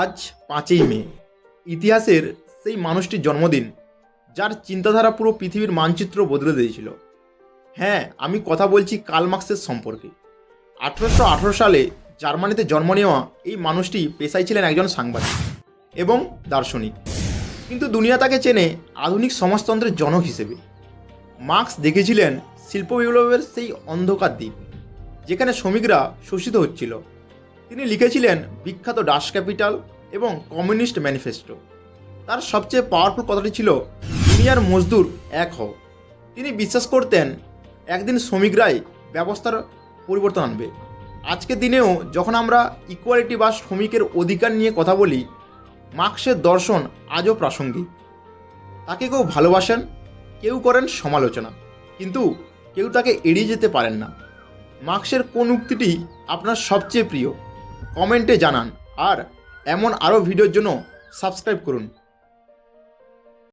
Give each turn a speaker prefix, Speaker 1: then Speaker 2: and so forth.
Speaker 1: আজ 5ই মে, ইতিহাসের সেই মানুষটির জন্মদিন যার চিন্তাধারা পুরো পৃথিবীর মানচিত্র বদলে দিয়েছিল। হ্যাঁ, আমি কথা বলছি কার্ল মার্কসের সম্পর্কে। 1818 সালে জার্মানিতে জন্ম নেওয়া এই মানুষটি পেশায় ছিলেন একজন সাংবাদিক এবং দার্শনিক, কিন্তু দুনিয়া তাকে চেনে আধুনিক সমাজতন্ত্রের জনক হিসেবে। মার্কস দেখেছিলেন শিল্প বিপ্লবের সেই অন্ধকার দিক যেখানে শ্রমিকরা শোষিত হচ্ছিল। তিনি লিখেছিলেন বিখ্যাত ডাস ক্যাপিটাল এবং কমিউনিস্ট ম্যানিফেস্টো। তার সবচেয়ে পাওয়ারফুল কথাটি ছিল দুনিয়ার মজদুর এক হও। তিনি বিশ্বাস করতেন একদিন শ্রমিকরাই ব্যবস্থার পরিবর্তন আনবে। আজকের দিনেও যখন আমরা ইকুয়ালিটি বা শ্রমিকের অধিকার নিয়ে কথা বলি, মার্কসের দর্শন আজও প্রাসঙ্গিক। তাকে কেউ ভালোবাসেন, কেউ করেন সমালোচনা, কিন্তু কেউ তাকে এড়িয়ে যেতে পারেন না। মার্কসের কোন উক্তিটি আপনার সবচেয়ে প্রিয় কমেন্টে জানান, আর এমন আরও ভিডিওর জন্য সাবস্ক্রাইব করুন।